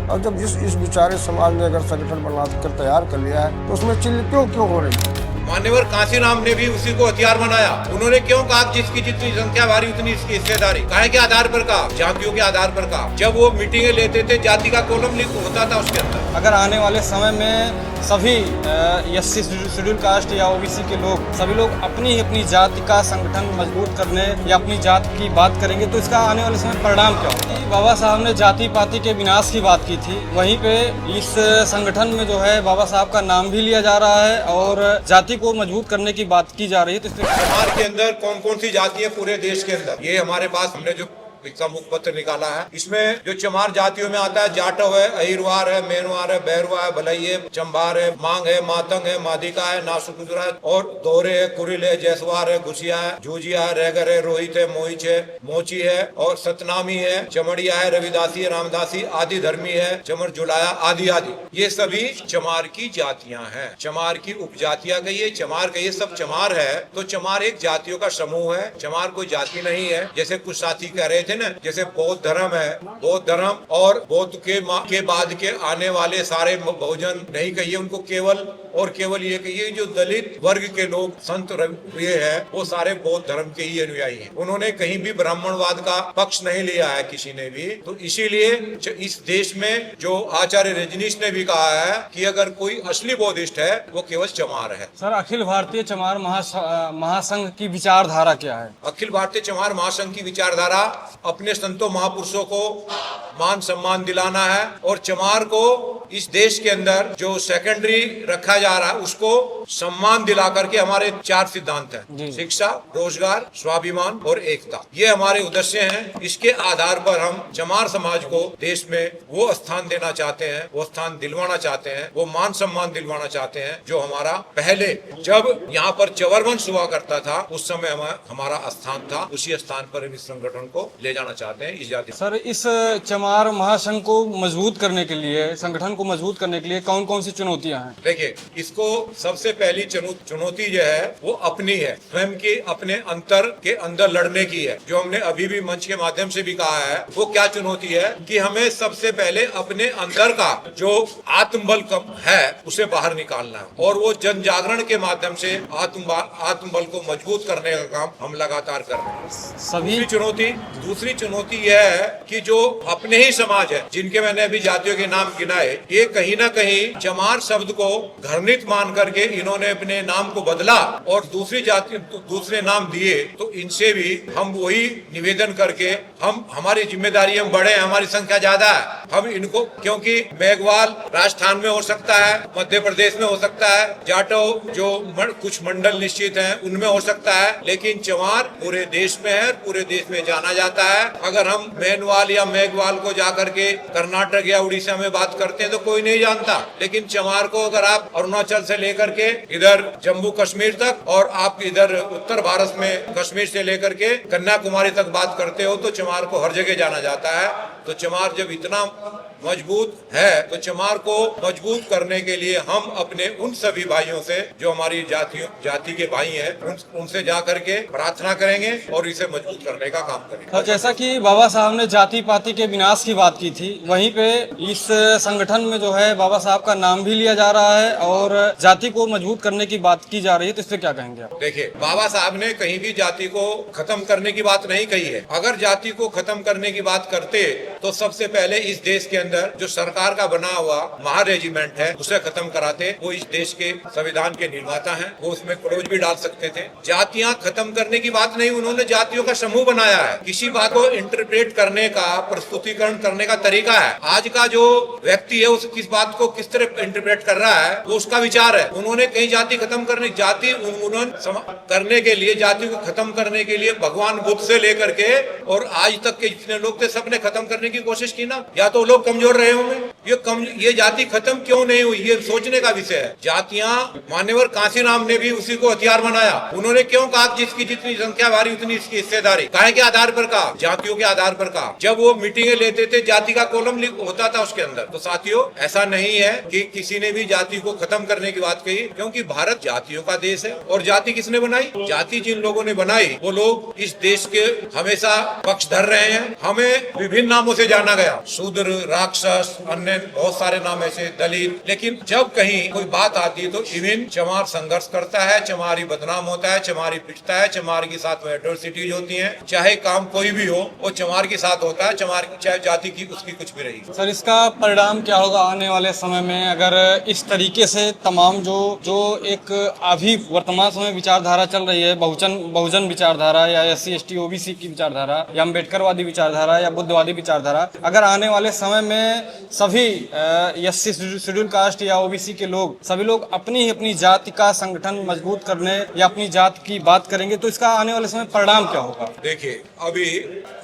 और जब इस बेचारे समाज ने अगर संगठन बना कर तैयार कर लिया है तो उसमें चिल्ल क्यों हो रही है? मान्यवर कांशीराम ने भी उसी को हथियार बनाया। उन्होंने क्यों कहा जिसकी जितनी संख्या भारी उतनी इसकी हिस्सेदारी? काहे के आधार पर कहा? जातियों के आधार पर कहा। जब वो मीटिंगें लेते थे जाति का कॉलम होता था उसके अंदर। अगर आने वाले समय में सभी एससी शेड्यूल कास्ट या ओबीसी के लोग सभी लोग अपनी ही अपनी जाति का संगठन मजबूत करने या अपनी जात की बात करेंगे तो इसका आने वाले समय परिणाम क्या होगा? बाबा साहब ने जाति पाति के विनाश की बात की थी, वहीं पे इस संगठन में जो है बाबा साहब का नाम भी लिया जा रहा है और जाति को मजबूत करने की बात की जा रही है। तो चमार के अंदर कौन कौन सी जाति है पूरे देश के अंदर, ये हमारे पास हमने जो इसका मुखपत्र निकाला है। इसमें जो चमार जातियों में आता है, जाटव है, अहिरवार है, मेनवार है, बैरवा है, भलई है, चंबार है, मांग है, मातंग है, मादिका है, नासुकुजरा है और दोहरे है, कुरिल है, जैसवार है, घुसिया है, जूजिया है, रैगर है, रोहित है, मोहिच है, मोची है और सतनामी है, चमड़िया है, रविदासी है, रामदासी, आदि धर्मी है, चमर जुलाया आदि आदि। ये सभी चमार की जातियां हैं। चमार की उपजातियां कहिए, चमार कहिए, सब चमार है। तो चमार एक जातियों का समूह है। चमार कोई जाति नहीं है। जैसे कुछ साथी कह रहे थे ना, जैसे बौद्ध धर्म है, बौद्ध धर्म और बौद्ध के बाद के आने वाले सारे बहुजन नहीं कहिए, उनको केवल और केवल ये कहिए जो दलित वर्ग के लोग संत हुए हैं वो सारे बौद्ध धर्म के ही अनुयायी हैं। उन्होंने कहीं भी ब्राह्मणवाद का पक्ष नहीं लिया है किसी ने भी। तो इसीलिए इस देश में जो आचार्य रजनीश ने भी कहा है कि अगर कोई असली बौद्धिस्ट है वो केवल चमार है। सर, अखिल भारतीय चमार महासंघ की विचारधारा क्या है? अखिल भारतीय चमार महासंघ की विचारधारा अपने संतों महापुरुषों को मान सम्मान दिलाना है और चमार को इस देश के अंदर जो सेकेंडरी रखा जा रहा है उसको सम्मान दिला करके हमारे 4 सिद्धांत हैं, शिक्षा, रोजगार, स्वाभिमान और एकता। ये हमारे उद्देश्य हैं। इसके आधार पर हम चमार समाज को देश में वो स्थान देना चाहते हैं, वो स्थान दिलवाना चाहते हैं, वो मान सम्मान दिलवाना चाहते हैं जो हमारा पहले जब यहाँ पर चवर वंश हुआ करता था उस समय हमारा स्थान था। उसी स्थान पर इस संगठन को ले जाना चाहते हैं इस जाति। सर, इस चमार महासंघ को मजबूत करने के लिए, संगठन को मजबूत करने के लिए कौन कौन सी चुनौतियां हैं? देखिए, इसको सबसे पहली चुनौती जो है वो अपनी है, स्वयं की अपने अंतर के अंदर लड़ने की है। जो हमने अभी भी मंच के माध्यम से भी कहा है वो क्या चुनौती है कि हमें सबसे पहले अपने अंदर का जो आत्मबल कम है उसे बाहर निकालना है और वो जन जागरण के माध्यम से आत्मबल को मजबूत करने का काम हम लगातार कर रहे हैं। दूसरी चुनौती यह है कि जो अपने ही समाज है जिनके मैंने अभी जातियों के नाम गिनाए, ये कहीं ना कहीं चमार शब्द को घृणित मान करके इन्होंने अपने नाम को बदला और दूसरे नाम दिए। तो इनसे भी हम वही निवेदन करके हमारी जिम्मेदारी, हम बड़े हैं, हमारी संख्या ज्यादा है, हम इनको, क्योंकि मेघवाल राजस्थान में हो सकता है, मध्य प्रदेश में हो सकता है, जाटव जो कुछ मंडल निश्चित हैं उनमें हो सकता है, लेकिन चमार पूरे देश में है, पूरे देश में जाना जाता है। अगर हम मेनवाल या मेघवाल को जाकर के कर्नाटक या उड़ीसा में बात करते हैं तो कोई नहीं जानता, लेकिन चमार को अगर आप अरुणाचल से लेकर के इधर जम्मू कश्मीर तक और आप इधर उत्तर भारत में कश्मीर से लेकर के कन्याकुमारी तक बात करते हो तो चमार को हर जगह जाना जाता है। तो चमार जब इतना मजबूत है तो चमार को मजबूत करने के लिए हम अपने उन सभी भाइयों से जो हमारी जाति के भाई हैं उनसे जा करके प्रार्थना करेंगे और इसे मजबूत करने का काम करेंगे। तो जैसा कि बाबा साहब ने जाति पाति के विनाश की बात की थी, वहीं पे इस संगठन में जो है बाबा साहब का नाम भी लिया जा रहा है और जाति को मजबूत करने की बात की जा रही है, तो इस पे क्या कहेंगे आप? देखिए, बाबा साहब ने कहीं भी जाति को खत्म करने की बात नहीं कही है। अगर जाति को खत्म करने की बात करते तो सबसे पहले इस देश के अंदर जो सरकार का बना हुआ महा रेजिमेंट है उसे खत्म कराते। वो इस देश के संविधान के निर्माता हैं, वो उसमें क्लोज भी डाल सकते थे। जातियां खत्म करने की बात नहीं, उन्होंने जातियों का समूह बनाया है। किसी बात को इंटरप्रेट करने का, प्रस्तुतिकरण करने का तरीका है। आज का जो व्यक्ति है उस किस बात को किस तरह इंटरप्रेट कर रहा है वो उसका विचार है। उन्होंने कहीं जाति खत्म करने, जाति उन्मूलन करने के लिए, जाति को खत्म करने के लिए भगवान बुद्ध से लेकर के और आज तक के जितने लोग थे सबने खत्म करने की कोशिश की ना। या तो लोग कमजोर रहे होंगे, ये जाति खत्म क्यों नहीं हुई, ये सोचने का विषय है। जातियां, मान्यवर कांशीराम ने भी उसी को हथियार बनाया। उन्होंने क्यों कहा जिसकी जितनी संख्या भारी उतनी इसकी हिस्सेदारी? काहे के आधार पर कहा? जातियों के आधार पर कहा। जब वो मीटिंगें लेते थे जाति का कॉलम होता था उसके अंदर। तो साथियों, ऐसा नहीं है कि किसी ने भी जाति को खत्म करने की बात कही, क्योंकि भारत जातियों का देश है। और जाति किसने बनाई? जाति जिन लोगों ने बनाई वो लोग इस देश के हमेशा पक्ष धर रहे हैं। हमें विभिन्न नामों से जाना गया, शूद्र, राक्षस, अन्य अन्य बहुत सारे नाम ऐसे दलित, लेकिन जब कहीं कोई बात आती है तो इवन चमार संघर्ष करता है, चमारी बदनाम होता है, चमारी पिटता है, चमार के साथ में एट्रोसिटीज होती हैं, चाहे काम कोई भी हो वो चमार के साथ होता है, चमार चाहे जाति की उसकी कुछ भी रही। सर इसका परिणाम क्या होगा आने वाले समय में अगर इस तरीके से तमाम जो एक अभी वर्तमान समय विचारधारा चल रही है, बहुजन विचारधारा या SC ST OBC की विचारधारा या अम्बेडकरवादी विचारधारा या बुद्धवादी विचारधारा, अगर आने वाले समय में सभी SC शेड्यूल कास्ट या OBC के लोग सभी लोग अपनी ही अपनी जाति का संगठन मजबूत करने या अपनी जाति की बात करेंगे तो इसका आने वाले समय परिणाम क्या होगा? देखिए, अभी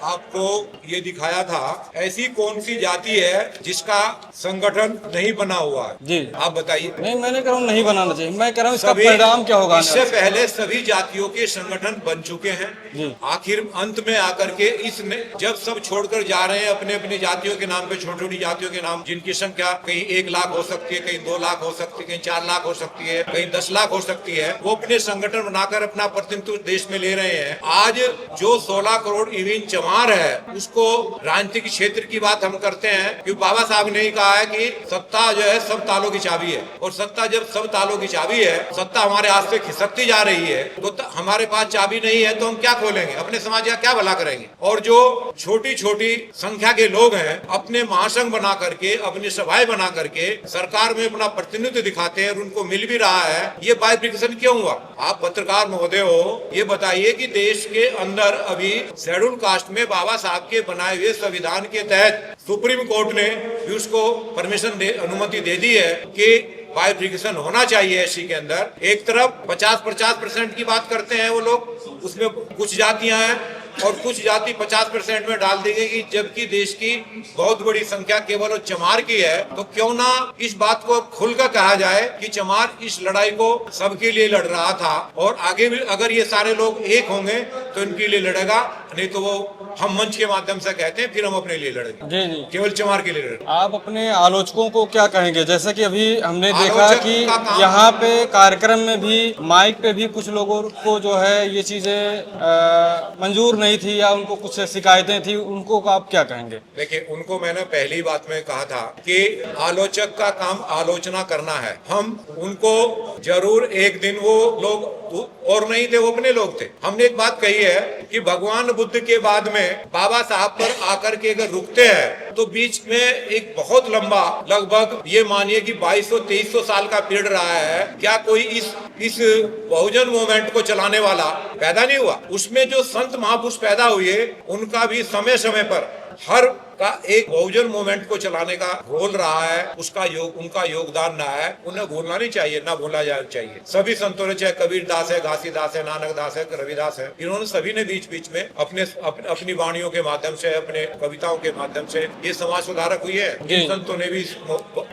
आपको ये दिखाया था ऐसी कौन सी जाति है जिसका संगठन नहीं बना हुआ है? जी आप बताइए। नहीं, मैंने कह रहा हूँ नहीं बनाना चाहिए, मैं कह रहा हूँ इसका सभी परिणाम क्या होगा? इससे पहले सभी जातियों के संगठन बन चुके हैं। आखिर अंत में आकर के इसने जब सब छोड़कर जा रहे हैं अपने अपनी जातियों के नाम पे, छोटी छोटी जातियों के नाम जिनकी संख्या कहीं 1 लाख हो सकती है, कहीं 2 लाख हो सकती है, कहीं 4 लाख हो सकती है, कहीं 10 लाख हो सकती है, वो अपने संगठन बनाकर अपना प्रतिनिधित्व देश में ले रहे हैं। आज जो 16 करोड़ इविन चमार है उसको राजनीतिक क्षेत्र की बात हम करते हैं क्योंकि बाबा साहब ने ही कहा है कि सत्ता जो है सब तालों की चाबी है, और सत्ता जब सब तालों की चाबी है, सत्ता हमारे हाथ से खिसकती जा रही है तो हमारे पास चाबी नहीं है तो हम क्या खोलेंगे, अपने समाज का क्या भला करेंगे? और जो छोटी छोटी संख्या के लोग हैं अपने महासंघ बना करके, अपनी सभाएं बना करके सरकार में अपना प्रतिनिधित्व दिखाते हैं और उनको मिल भी रहा है, ये बाइफिकेशन क्यों हुआ? आप पत्रकार महोदय हो, ये बताइए कि देश के अंदर अभी शेड्यूल कास्ट में बाबा साहब के बनाए हुए संविधान के तहत सुप्रीम कोर्ट ने भी उसको परमिशन अनुमति दे दी है कि बाइफिकेशन होना चाहिए एससी के अंदर। एक तरफ 50% की बात करते हैं वो लोग, उसमें कुछ जातियां हैं और कुछ जाति 50% में डाल दी गई, जबकि देश की बहुत बड़ी संख्या केवल चमार की है। तो क्यों ना इस बात को खुलकर कहा जाए कि चमार इस लड़ाई को सबके लिए लड़ रहा था और आगे भी अगर ये सारे लोग एक होंगे तो इनके लिए लड़ेगा, नहीं तो वो हम मंच के माध्यम से कहते हैं फिर हम अपने लिए लड़ेंगे। जी जी, केवल चमार के लिए लड़ेंगे। आप अपने आलोचकों को क्या कहेंगे? जैसे कि अभी हमने देखा कि यहाँ पे कार्यक्रम में भी माइक पे भी कुछ लोगों को जो है ये चीजें मंजूर नहीं थी या उनको कुछ शिकायतें थी, उनको आप क्या कहेंगे? देखिए, उनको मैंने पहली बात में कहा था कि आलोचक का काम आलोचना करना है। हम उनको जरूर एक दिन वो लोग और नहीं थे, वो अपने लोग थे। हमने एक बात कही है कि भगवान बुद्ध के बाद में बाबा साहब पर आकर के अगर रुकते हैं तो बीच में एक बहुत लंबा, लगभग ये मानिए कि 2200-2300 साल का पीरियड रहा है। क्या कोई इस बहुजन मूवमेंट को चलाने वाला पैदा नहीं हुआ? उसमें जो संत महापुरुष पैदा हुए उनका भी समय समय पर हर का एक बहुजन मूवमेंट को चलाने का रोल रहा है, उनका योगदान रहा है। उन्हें भूलना नहीं चाहिए, ना भूला जाना चाहिए। सभी संतों ने, चाहे कबीर दास है, घासीदास है, नानक दास है, रविदास है, इन्होंने सभी ने बीच बीच में अपनी वाणियों के माध्यम से, अपने कविताओं के माध्यम से ये समाज सुधारक हुई है। इन संतों ने भी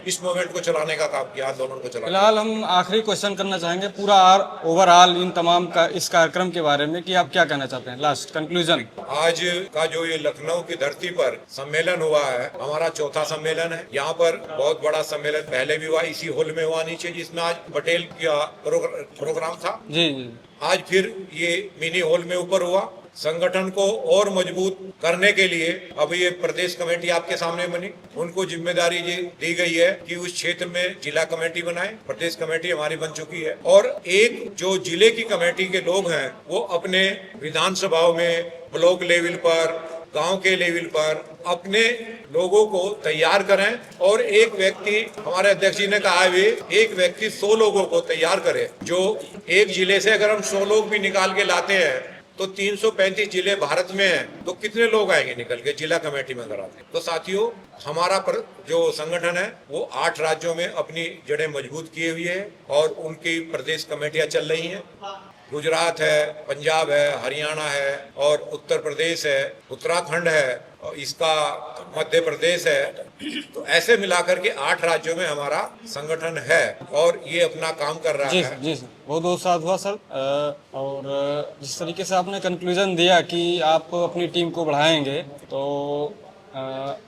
इस मूवमेंट को चलाने का काम किया, आंदोलन को चलाने। फिलहाल हम आखिरी क्वेश्चन करना चाहेंगे पूरा ओवरऑल इन तमाम का इस कार्यक्रम के बारे में कि आप क्या कहना चाहते हैं, लास्ट कंक्लूजन। आज का जो ये लखनऊ की धरती पर सम्मेलन हुआ है, हमारा 4था सम्मेलन है। यहाँ पर बहुत बड़ा सम्मेलन पहले भी हुआ, इसी हॉल में हुआ नीचे, जिसमें आज पटेल का प्रोग्राम था। जी जी, आज फिर ये मिनी हॉल में ऊपर हुआ। संगठन को और मजबूत करने के लिए अब ये प्रदेश कमेटी आपके सामने बनी, उनको जिम्मेदारी दी गई है कि उस क्षेत्र में जिला कमेटी बनाए। प्रदेश कमेटी हमारी बन चुकी है और एक जो जिले की कमेटी के लोग हैं वो अपने विधानसभाओं में, ब्लॉक लेवल पर, गांव के लेवल पर अपने लोगों को तैयार करें। और एक व्यक्ति, हमारे अध्यक्ष जी ने कहा है, एक व्यक्ति 100 लोगों को तैयार करे। जो एक जिले से अगर हम 100 लोग भी निकाल के लाते हैं तो 335 जिले भारत में हैं, तो कितने लोग आएंगे निकल के जिला कमेटी में कराते हैं। तो साथियों, हमारा जो संगठन है वो 8 राज्यों में अपनी जड़ें मजबूत किए हुए है और उनकी प्रदेश कमेटियां चल रही हैं। गुजरात है, पंजाब है, हरियाणा है और उत्तर प्रदेश है, उत्तराखंड है और इसका मध्य प्रदेश है। तो ऐसे मिलाकर के 8 राज्यों में हमारा संगठन है और ये अपना काम कर रहा है। जी सर, बहुत बहुत साधुवाद सर। और जिस तरीके से आपने कंक्लूजन दिया कि आप अपनी टीम को बढ़ाएंगे, तो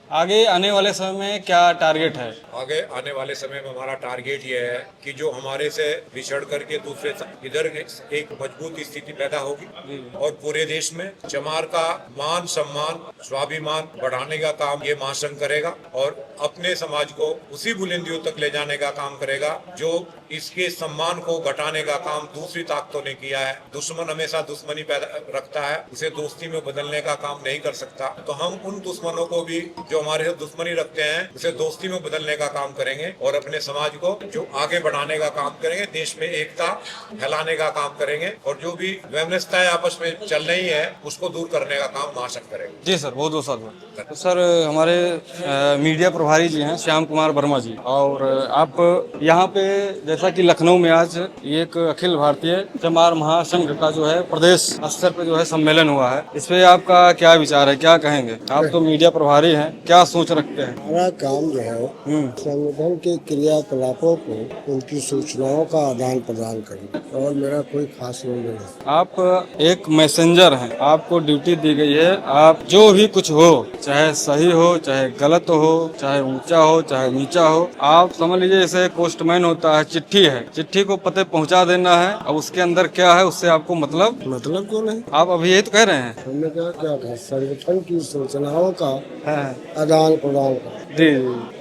आगे आने वाले समय में क्या टारगेट है? आगे आने वाले समय में हमारा टारगेट ये है कि जो हमारे से बिछड़ करके दूसरे इधर एक मजबूत स्थिति पैदा होगी और पूरे देश में चमार का मान सम्मान स्वाभिमान बढ़ाने का काम ये महासंघ करेगा और अपने समाज को उसी बुलंदियों तक ले जाने का काम करेगा जो इसके सम्मान को घटाने का काम दूसरी ताकतों ने किया है। दुश्मन हमेशा दुश्मनी पैदा रखता है, उसे दोस्ती में बदलने का काम नहीं कर सकता। तो हम उन दुश्मनों को भी जो हमारे साथ दुश्मनी रखते हैं उसे दोस्ती में बदलने का काम करेंगे और अपने समाज को जो आगे बढ़ाने का काम करेंगे, देश में एकता फैलाने का काम करेंगे और जो भी वैमनस्यताएं आपस में चल रही है उसको दूर करने का काम महासंघ करेंगे। जी सर, बहुत बहुत साधुवाद। तो सर हमारे मीडिया प्रभारी जी हैं श्याम कुमार वर्मा जी, और आप यहाँ पे जैसा कि लखनऊ में आज ये एक अखिल भारतीय चमार महासंघ का जो है प्रदेश स्तर पे जो है सम्मेलन हुआ है, इस पे आपका क्या विचार है, क्या कहेंगे? आप तो मीडिया प्रभारी हैं, क्या सोच रखते हैं? हमारा काम जो है संगठन के क्रियाकलापों को उनकी सूचनाओं का आदान प्रदान करना और मेरा कोई खास रोल नहीं है। आप एक मैसेंजर हैं, आपको ड्यूटी दी गई है, आप जो भी कुछ हो, चाहे सही हो चाहे गलत हो, चाहे ऊंचा हो चाहे नीचा हो, आप समझ लीजिए जैसे पोस्टमैन होता है, चिट्ठी है, चिट्ठी को पते पहुंचा देना है। अब उसके अंदर क्या है उससे आपको मतलब क्यों नहीं? आप अभी यही तो कह रहे हैं। हमने क्या कहा, संगठन की सूचनाओं का आदान प्रदान करना जी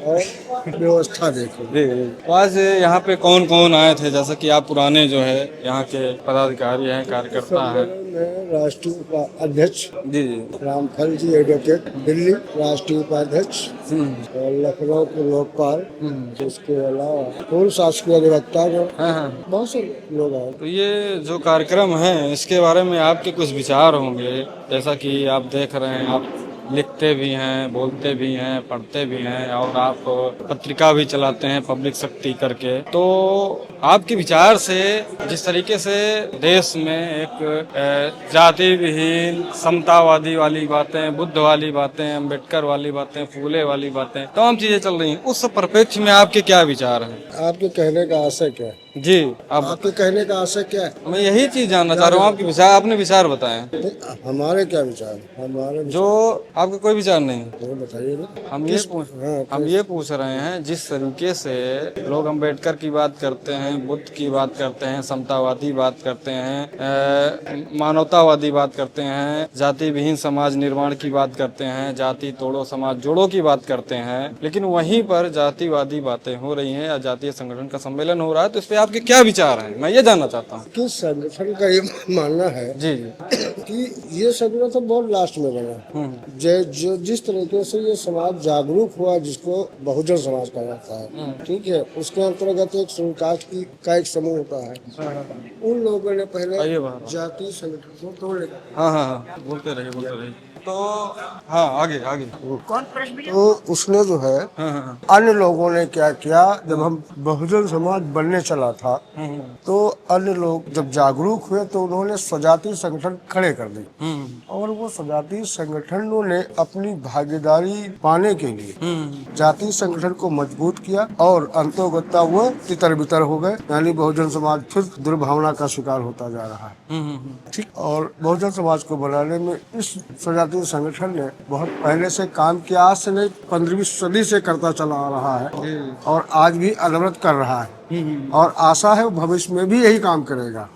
और व्यवस्था देखो। जी। तो आज यहाँ पे कौन कौन आए थे? जैसा कि आप पुराने जो है यहाँ के पदाधिकारी हैं, कार्यकर्ता हैं। मैं राष्ट्रीय उपाध्यक्ष जी रामफल जी एडवोकेट दिल्ली, राष्ट्रीय उपाध्यक्ष और लखनऊ के लोकपाल, इसके अलावा पूर्व शासकीय अधिवक्ता बहुत से लोग आए। तो ये जो कार्यक्रम है इसके बारे में आपके कुछ विचार होंगे, जैसा कि आप देख रहे हैं, आप लिखते भी हैं, बोलते भी हैं, पढ़ते भी हैं और आप पत्रिका भी चलाते हैं पब्लिक शक्ति करके। तो आपके विचार से जिस तरीके से देश में एक जाति विहीन समतावादी वाली बातें, बुद्ध वाली बातें, अम्बेडकर वाली बातें, फूले वाली बातें, तमाम चीजें चल रही हैं, उस परिप्रेक्ष्य में आपके क्या विचार हैं? आपके कहने का आशय क्या है? जी, आपके कहने का आशय क्या है? मैं यही चीज जानना चाह रहा हूँ, आपके विचार, आपने विचार बताए। हमारे क्या विचार? हमारे जो आपके कोई विचार नहीं, तो बताइए ना। हम ये पूछ रहे हैं, जिस तरीके से लोग अम्बेडकर की बात करते हैं, बुद्ध की बात करते हैं, समतावादी बात करते हैं, मानवतावादी बात करते हैं, जाति विहीन समाज निर्माण की बात करते हैं, जाति तोड़ो समाज जोड़ो की बात करते हैं, लेकिन वहीं पर जातिवादी बातें हो रही हैं या जातीय संगठन का सम्मेलन हो रहा है, तो इस पे आपके क्या विचार हैं? मैं ये जानना चाहता हूँ। कि संगठन का ये मानना है जी कि ये संगठन तो बहुत लास्ट में बना, जो जिस तरीके से ये समाज जागरूक हुआ, जिसको बहुजन समाज कहा जाता है, ठीक है, उसके अंतर्गत एक कास्ट की का एक समूह होता है। उन लोगों ने पहले जाति संगठन को तोड़ लिया। हाँ, बोलते रहिए। तो हाँ, आगे तो उसने जो है अन्य लोगों ने क्या किया, जब हम बहुजन समाज बनने चला था तो अन्य लोग जब जागरूक हुए तो उन्होंने स्वजाति संगठन खड़े कर दिए और वो स्वजाति संगठनों ने अपनी भागीदारी पाने के लिए जाति संगठन को मजबूत किया और अंतोगत्ता वो तितर बितर हो गए, यानी बहुजन समाज फिर दुर्भावना का शिकार होता जा रहा है। ठीक, और बहुजन समाज को बनाने में इस स्वजाति संगठन ने बहुत पहले से काम किया, आज से नहीं 15वीं सदी से करता चला आ रहा है और आज भी अनवरत कर रहा है और आशा है भविष्य में भी यही काम करेगा।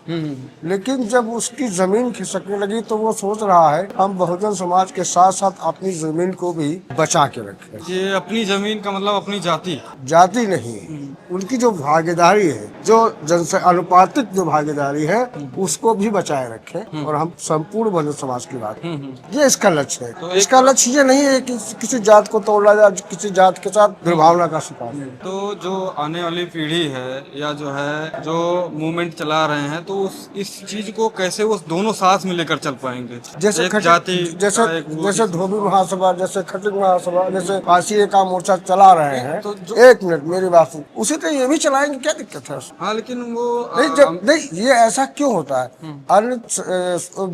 लेकिन जब उसकी जमीन खिसकने लगी तो वो सोच रहा है हम बहुजन समाज के साथ साथ अपनी जमीन को भी बचा के रखें। ये अपनी जमीन का मतलब अपनी जाति नहीं, उनकी जो भागीदारी है, जो जनसे अनुपातिक जो भागीदारी है, उसको भी बचाए रखें और हम संपूर्ण बहुजन समाज की बात, ये इसका लक्ष्य है। तो इसका लक्ष्य ये नहीं है कि किसी जात को तोड़ा जाए, किसी जात के साथ दुर्भावना का शिकार। तो जो आने वाली पीढ़ी है या जो मूवमेंट चला रहे हैं, तो इस चीज को कैसे वो दोनों साथ में लेकर चल पाएंगे? जैसे धोबी महासभा, जैसे खटिक महासभा, जैसे काशी का मोर्चा चला रहे हैं, तो एक मिनट मेरी बात सुन, उसी तरह ये भी चलाएंगे, क्या दिक्कत है? हाँ, लेकिन वो नहीं, ये ऐसा क्यों होता है? अन्य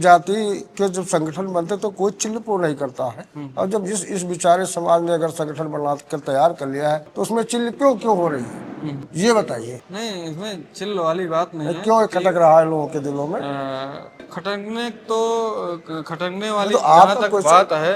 जाति के जब संगठन बनते तो कोई चिल्लपो नहीं करता है, और जब इस बेचारे समाज ने अगर संगठन बना कर तैयार कर लिया है तो उसमें चिल्ल क्यों हो रही है? ये बताइए नहीं, इसमें चिल वाली बात नहीं है। क्यों ये खटक रहा है लोगों के दिलों में? खटकने वाली तो जहाँ आपका तक क्वेश्चन बात है,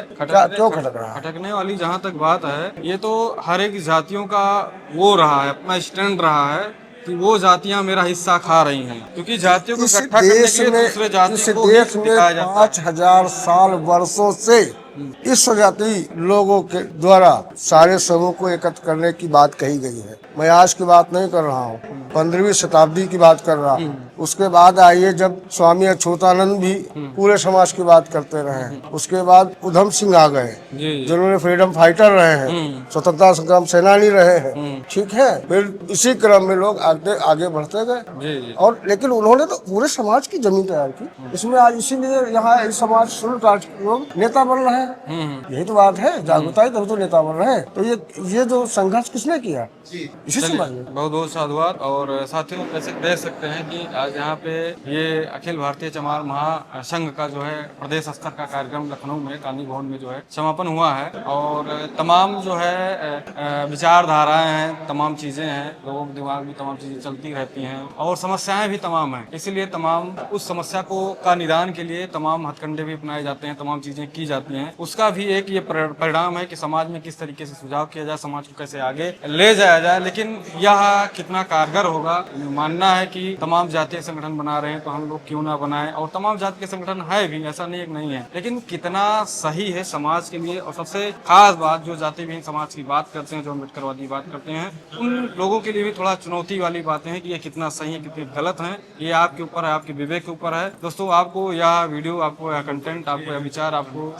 क्यों खटक रहा है? खटकने वाली जहाँ तक बात है, ये तो हर एक जातियों का वो रहा है, अपना स्टैंड रहा है कि वो जातियां मेरा हिस्सा खा रही हैं, क्योंकि जातियों को इस इकट्ठा करने देश के लिए में दूसरे इस जातियों को ही देश में दिखाया जाता है। 5000 साल वर्षों से इस स्वजाति लोगों के द्वारा सारे समूह को एकत्र करने की बात कही गई है। मैं आज की बात नहीं कर रहा हूँ, 15वीं शताब्दी की बात कर रहा हूँ। उसके बाद आइए जब स्वामी अछूतानंद भी पूरे समाज की बात करते रहे हैं। उसके बाद उधम सिंह आ गए, जिन्होंने फ्रीडम फाइटर रहे हैं, स्वतंत्रता संग्राम सेनानी रहे हैं, ठीक है। फिर इसी क्रम में लोग आगे बढ़ते गए, और लेकिन उन्होंने तो पूरे समाज की जमीन तैयार की। इसमें आज इसीलिए यहाँ इस समाज शेड्यूल कास्ट के लोग नेता बन रहे हैं। यही तो बात है, जागरूकता ही तो नेता बन रहे हैं। तो ये जो संघर्ष किसने किया, इसी से बहुत बहुत साधुवाद। और साथियों कैसे देख सकते हैं कि आज यहाँ पे ये अखिल भारतीय चमार महासंघ का जो है प्रदेश स्तर का कार्यक्रम लखनऊ में गांधी भवन में जो है समापन हुआ है, और तमाम जो है विचारधाराएं हैं, तमाम चीजें हैं, लोगों के दिमाग में तमाम चीजें चलती रहती हैं, और समस्याएं भी तमाम हैं। इसीलिए तमाम उस समस्या का निदान के लिए तमाम हथकंडे भी अपनाए जाते हैं, तमाम चीजें की जाती हैं। उसका भी एक ये परिणाम है कि समाज में किस तरीके से सुझाव किया जाए, समाज को कैसे आगे ले जाया जाए। लेकिन यह कितना कारगर होगा, मानना है कि तमाम जातीय संगठन बना रहे हैं तो हम लोग क्यों ना बनाएं, और तमाम जाति के संगठन है भी, ऐसा नहीं है, लेकिन कितना सही है समाज के लिए। और सबसे खास बात, जो जाति विहीन समाज की बात करते हैं, जो अम्बेडकरवादी बात करते हैं, उन लोगों के लिए भी थोड़ा चुनौती वाली बातें हैं कि ये कितना सही है, कितनी गलत है। ये आपके ऊपर है, आपके विवेक के ऊपर है। दोस्तों, आपको यह वीडियो, आपको यह कंटेंट, आपको यह विचार, आपको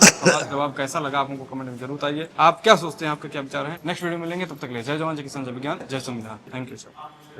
जवाब कैसा लगा, आप हमको कमेंट में जरूर बताइए। आप क्या सोचते हैं, आपके क्या विचार हैं। नेक्स्ट वीडियो मिलेंगे, तब तक ले जय जवान, जय किसान, जय विज्ञान, जय संविधान। Thank you sir.